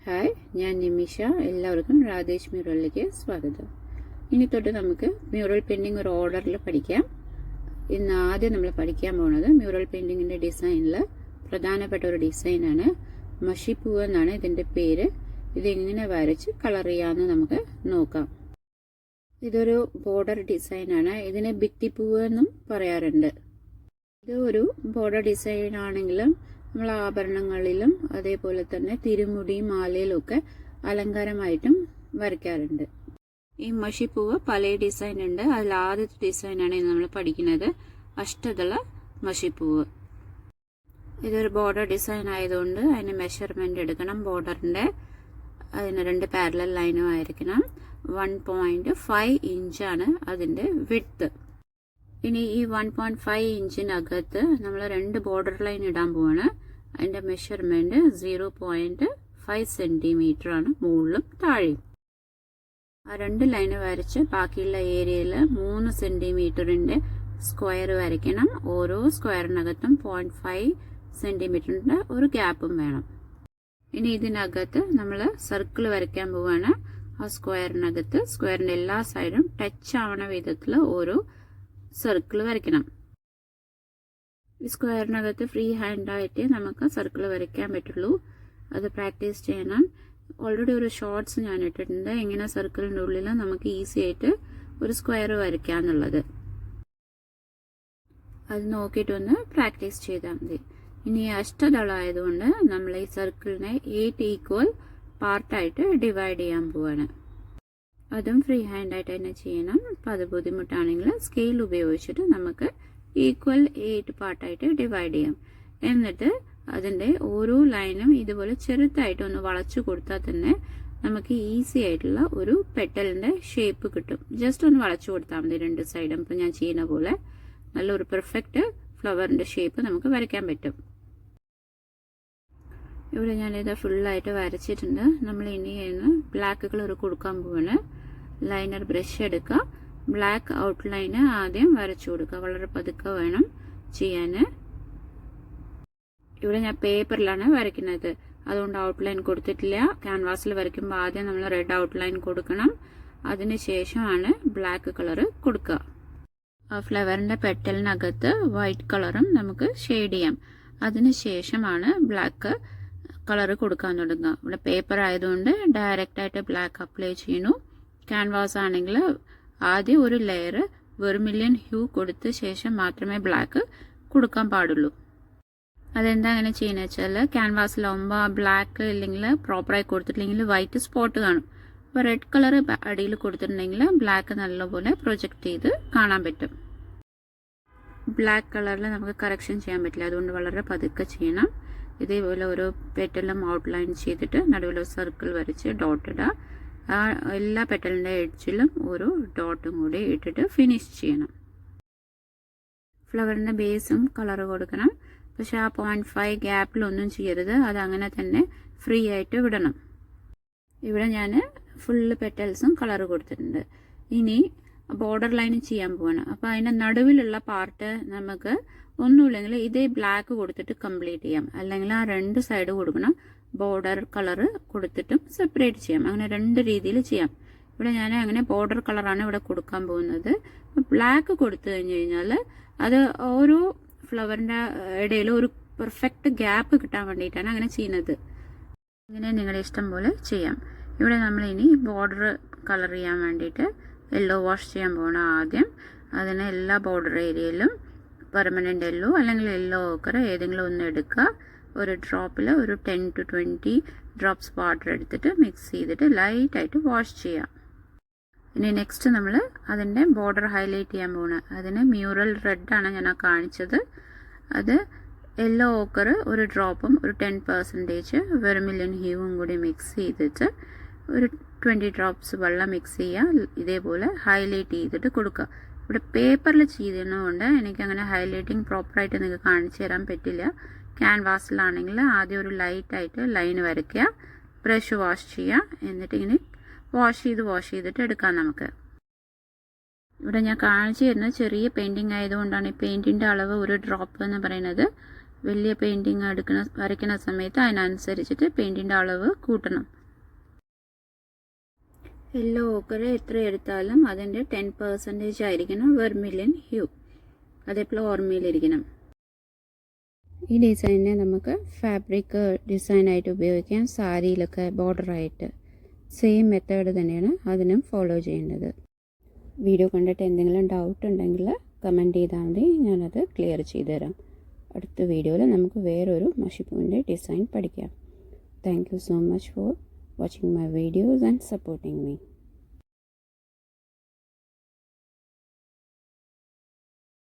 Hi, ഞാൻ നിമിഷ. എല്ലാവർക്കും രാധേഷ് മ്യൂറലിലേക്ക് സ്വാഗതം. ഇനി തൊട്ട് നമുക്ക് മ്യൂറൽ പെയിൻറ്റിങ് ഒരു ഓർഡറിൽ പഠിക്കാം. ഇന്ന് ആദ്യം നമ്മൾ പഠിക്കാൻ പോകുന്നത് മ്യൂറൽ പെയിൻറ്റിങ്ങിൻ്റെ ഡിസൈനിൽ പ്രധാനപ്പെട്ട ഒരു ഡിസൈനാണ്. മഷിപ്പൂവ് എന്നാണ് ഇതിൻ്റെ പേര്. ഇതെങ്ങനെ വരച്ച് കളർ ചെയ്യാമെന്ന് നമുക്ക് നോക്കാം. ഇതൊരു ബോർഡർ ഡിസൈനാണ്. ഇതിനെ ഭിത്തിപ്പൂവ് എന്നും പറയാറുണ്ട്. ഇത് ഒരു ബോർഡർ ഡിസൈൻ ആണെങ്കിലും നമ്മൾ ആഭരണങ്ങളിലും അതേപോലെ തന്നെ തിരുമുടി മാലയിലൊക്കെ അലങ്കാരമായിട്ടും വരയ്ക്കാറുണ്ട്. ഈ മഷിപ്പൂവ് പല ഡിസൈൻ ഉണ്ട്. അതിൽ ആദ്യത്തെ ഡിസൈനാണ് ഇന്ന് നമ്മൾ പഠിക്കുന്നത്, അഷ്ടദള മഷിപ്പൂവ്. ഇതൊരു ബോർഡർ ഡിസൈൻ ആയതുകൊണ്ട് അതിന് മെഷർമെന്റ് എടുക്കണം. ബോർഡറിന്റെ അതിന് 2 പാരലൽ ലൈനും ആയിരിക്കണം. 1.5 ഇഞ്ചാണ് അതിന്റെ വിഡ്ത്ത്. ഇനി ഈ 1.5 ഇഞ്ചിനകത്ത് നമ്മൾ 2 ബോർഡർ ലൈൻ ഇടാൻ പോവാണ്. അതിന്റെ മെഷർമെന്റ് 0.5 സെന്റിമീറ്റർ ആണ്, മുകളിലും താഴെയും. ആ 2 ലൈന് വരച്ച് ബാക്കിയുള്ള ഏരിയയിൽ 3 സെന്റിമീറ്ററിന്റെ സ്ക്വയർ വരയ്ക്കണം. ഓരോ സ്ക്വയറിനകത്തും 0.5 സെന്റിമീറ്ററിന്റെ ഒരു ഗ്യാപ്പും വേണം. ഇനി ഇതിനകത്ത് നമ്മൾ സർക്കിൾ വരയ്ക്കാൻ പോവാണ്. ആ സ്ക്വയറിനകത്ത് സ്ക്വയറിന്റെ എല്ലാ സൈഡും ടച്ച് ആവണ വിധത്തിൽ ഓരോ സർക്കിൾ വരയ്ക്കണം. ഈ സ്ക്വയറിനകത്ത് ഫ്രീ ഹാൻഡായിട്ട് നമുക്ക് സർക്കിൾ വരയ്ക്കാൻ പറ്റുള്ളൂ. അത് പ്രാക്ടീസ് ചെയ്യണം. ഓൾറെഡി ഒരു ഷോർട്സ് ഞാൻ ഇട്ടിട്ടുണ്ട്, എങ്ങനെ സർക്കിളിൻ്റെ ഉള്ളിൽ നമുക്ക് ഈസി ആയിട്ട് ഒരു സ്ക്വയർ വരയ്ക്കാന്നുള്ളത്. അത് നോക്കിയിട്ടൊന്ന് പ്രാക്ടീസ് ചെയ്താൽ മതി. ഇനി അഷ്ടദളം ആയതുകൊണ്ട് നമ്മൾ ഈ സർക്കിളിനെ 8 ഈക്വൽ പാർട്ടായിട്ട് ഡിവൈഡ് ചെയ്യാൻ പോവാണ്. അതും ഫ്രീ ഹാൻഡായിട്ട് തന്നെ ചെയ്യണം. അപ്പം അത് ബുദ്ധിമുട്ടാണെങ്കിൽ സ്കെയിൽ ഉപയോഗിച്ചിട്ട് നമുക്ക് ഈക്വൽ 8 പാർട്ടായിട്ട് ഡിവൈഡ് ചെയ്യാം. എന്നിട്ട് അതിൻ്റെ ഓരോ ലൈനും ഇതുപോലെ ചെറുതായിട്ട് ഒന്ന് വളച്ചു കൊടുത്താൽ തന്നെ നമുക്ക് ഈസി ആയിട്ടുള്ള ഒരു പെട്ടലിൻ്റെ ഷേപ്പ് കിട്ടും. ജസ്റ്റ് ഒന്ന് വളച്ചു കൊടുത്താൽ മതി 2 സൈഡും. ഇപ്പം ഞാൻ ചെയ്യുന്ന പോലെ നല്ലൊരു പെർഫെക്റ്റ് ഫ്ലവറിൻ്റെ ഷേപ്പ് നമുക്ക് വരയ്ക്കാൻ പറ്റും. ഇവിടെ ഞാനിത് ഫുള്ളായിട്ട് വരച്ചിട്ടുണ്ട്. നമ്മൾ ഇനി ബ്ലാക്ക് കളർ കൊടുക്കാൻ പോവാണ്. ലൈനർ ബ്രഷ് എടുക്കുക, ബ്ലാക്ക് ഔട്ട്ലൈന് ആദ്യം വരച്ചു കൊടുക്കുക. വളരെ പതുക്കെ വേണം ചെയ്യാൻ. ഇവിടെ ഞാൻ പേപ്പറിലാണ് വരയ്ക്കുന്നത്, അതുകൊണ്ട് ഔട്ട്ലൈൻ കൊടുത്തിട്ടില്ല. ക്യാൻവാസിൽ വരയ്ക്കുമ്പോൾ ആദ്യം നമ്മൾ റെഡ് ഔട്ട്ലൈൻ കൊടുക്കണം, അതിനുശേഷമാണ് ബ്ലാക്ക് കളർ കൊടുക്കുക. ആ ഫ്ലവറിന്റെ പെറ്റലിനകത്ത് വൈറ്റ് കളറും നമുക്ക് ഷെയ്ഡ് ചെയ്യാം. അതിനുശേഷമാണ് ബ്ലാക്ക് കളർ കൊടുക്കാൻ തുടങ്ങുക. ഇവിടെ പേപ്പർ ആയതുകൊണ്ട് ഡയറക്റ്റ് ആയിട്ട് ബ്ലാക്ക് അപ്ലൈ ചെയ്യുന്നു. ക്യാൻവാസ് ആണെങ്കിൽ ആദ്യം ഒരു ലെയർ വെർമിലിയൻ ഹ്യൂ കൊടുത്ത ശേഷം മാത്രമേ ബ്ലാക്ക് കൊടുക്കാൻ പാടുള്ളൂ. അതെന്താ അങ്ങനെ ചെയ്യുന്നത് വെച്ചാൽ ക്യാൻവാസിലാവുമ്പോൾ ബ്ലാക്ക് ഇല്ലെങ്കിൽ പ്രോപ്പറായി കൊടുത്തിട്ടില്ലെങ്കിൽ വൈറ്റ് സ്പോട്ട് കാണും. അപ്പോൾ റെഡ് കളർ അടിയിൽ കൊടുത്തിട്ടുണ്ടെങ്കിൽ ബ്ലാക്ക് നല്ലപോലെ പ്രൊജക്റ്റ് ചെയ്ത് കാണാൻ പറ്റും. ബ്ലാക്ക് കളറിൽ നമുക്ക് കറക്ഷൻ ചെയ്യാൻ പറ്റില്ല, അതുകൊണ്ട് വളരെ പതുക്കെ ചെയ്യണം. ഇതേപോലെ ഓരോ പെറ്റലും ഔട്ട്ലൈൻ ചെയ്തിട്ട് നടുവിൽ സർക്കിൾ വരച്ച് ഡോട്ട് ഇടുക. ആ എല്ലാ പെറ്റലിൻ്റെ എഡ്ജിലും ഒരു ഡോട്ടും കൂടി ഇട്ടിട്ട് ഫിനിഷ് ചെയ്യണം. ഫ്ലവറിൻ്റെ ബേസും കളർ കൊടുക്കണം, പക്ഷെ ആ 0.5 ഗ്യാപ്പിലൊന്നും ചെയ്യരുത്. അതങ്ങനെ തന്നെ ഫ്രീ ആയിട്ട് വിടണം. ഇവിടെ ഞാൻ ഫുള്ള് പെറ്റൽസും കളർ കൊടുത്തിട്ടുണ്ട്. ഇനി ബോർഡർ ലൈൻ ചെയ്യാൻ പോവാണ്. അപ്പോൾ അതിൻ്റെ നടുവിലുള്ള പാർട്ട് നമുക്ക് ഒന്നുമില്ലെങ്കിൽ ഇതേ ബ്ലാക്ക് കൊടുത്തിട്ട് കംപ്ലീറ്റ് ചെയ്യാം, അല്ലെങ്കിൽ ആ 2 സൈഡ് കൊടുക്കണം. ബോർഡർ കളർ കൊടുത്തിട്ടും സെപ്പറേറ്റ് ചെയ്യാം. അങ്ങനെ 2 രീതിയിൽ ചെയ്യാം. ഇവിടെ ഞാൻ അങ്ങനെ ബോർഡർ കളറാണ് ഇവിടെ കൊടുക്കാൻ പോകുന്നത്. ബ്ലാക്ക് കൊടുത്തു കഴിഞ്ഞ് കഴിഞ്ഞാൽ അത് ഓരോ ഫ്ലവറിൻ്റെ ഇടയിൽ ഒരു പെർഫെക്റ്റ് ഗ്യാപ്പ് കിട്ടാൻ വേണ്ടിയിട്ടാണ് അങ്ങനെ ചെയ്യുന്നത്. ഇങ്ങനെ നിങ്ങളുടെ ഇഷ്ടം പോലെ ചെയ്യാം. ഇവിടെ നമ്മൾ ഇനി ബോർഡർ കളർ ചെയ്യാൻ വേണ്ടിയിട്ട് യെല്ലോ വാഷ് ചെയ്യാൻ പോകണം. ആദ്യം അതിന് എല്ലാ ബോർഡർ ഏരിയയിലും പെർമനൻ്റ് യെല്ലോ അല്ലെങ്കിൽ യെല്ലോ ഓക്കർ ഏതെങ്കിലും ഒന്ന് എടുക്കുക. ഒരു ഡ്രോപ്പിൽ ഒരു 10 to 20 ഡ്രോപ്സ് വാട്ടർ എടുത്തിട്ട് മിക്സ് ചെയ്തിട്ട് ലൈറ്റായിട്ട് വാഷ് ചെയ്യാം. ഇനി നെക്സ്റ്റ് നമ്മൾ അതിൻ്റെ ബോർഡർ ഹൈലൈറ്റ് ചെയ്യാൻ പോകണം. അതിന് മ്യൂറൽ റെഡാണ് ഞാൻ കാണിച്ചത്. അത് യെല്ലോ ഓക്കർ ഒരു ഡ്രോപ്പും ഒരു 10% വെർമിലിയൻ ഹ്യൂവും കൂടി മിക്സ് ചെയ്തിട്ട് ഒരു 20 ഡ്രോപ്സ് വെള്ളം മിക്സ് ചെയ്യുക. ഇതേപോലെ ഹൈലൈറ്റ് ചെയ്തിട്ട് കൊടുക്കുക. ഇവിടെ പേപ്പറിൽ ചെയ്തതുകൊണ്ട് എനിക്കങ്ങനെ ഹൈലൈറ്റിങ് പ്രോപ്പറായിട്ട് നിങ്ങൾക്ക് കാണിച്ചു തരാൻ പറ്റില്ല. ക്യാൻവാസിലാണെങ്കിൽ ആദ്യം ഒരു ലൈറ്റായിട്ട് ലൈൻ വരയ്ക്കുക, ബ്രഷ് വാഷ് ചെയ്യുക, എന്നിട്ട് ഇങ്ങനെ വാഷ് ചെയ്തിട്ട് എടുക്കാം നമുക്ക്. ഇവിടെ ഞാൻ കാണിച്ചു തരുന്നത് ചെറിയ പെയിൻറ്റിങ് ആയതുകൊണ്ടാണ് ഈ പെയിൻറ്റിൻ്റെ അളവ് ഒരു ഡ്രോപ്പ് എന്ന് പറയുന്നത്. വലിയ പെയിൻറ്റിങ് വരയ്ക്കുന്ന സമയത്ത് അതിനനുസരിച്ചിട്ട് പെയിൻറ്റിൻ്റെ അളവ് കൂട്ടണം. യെല്ലോ ഓക്കർ എത്ര എടുത്താലും അതിൻ്റെ 10% ആയിരിക്കണം വെർമിലിയൻ ഹ്യൂ. അതെപ്പോഴും ഓർമ്മയിലിരിക്കണം. ഈ ഡിസൈനിനെ നമുക്ക് ഫാബ്രിക് ഡിസൈനായിട്ട് ഉപയോഗിക്കാം, സാരിയിലൊക്കെ ബോർഡറായിട്ട്. സെയിം മെത്തേഡ് തന്നെയാണ് അതിനും ഫോളോ ചെയ്യേണ്ടത്. വീഡിയോ കണ്ടിട്ട് എന്തെങ്കിലും ഡൗട്ട് ഉണ്ടെങ്കിൽ കമൻറ്റ് ചെയ്താൽ മതി, ഞാനത് ക്ലിയർ ചെയ്തു തരാം. അടുത്ത വീഡിയോയിൽ നമുക്ക് വേറൊരു മഷിപ്പൂവിൻ്റെ ഡിസൈൻ പഠിക്കാം. Thank you so much for watching my videos and supporting me.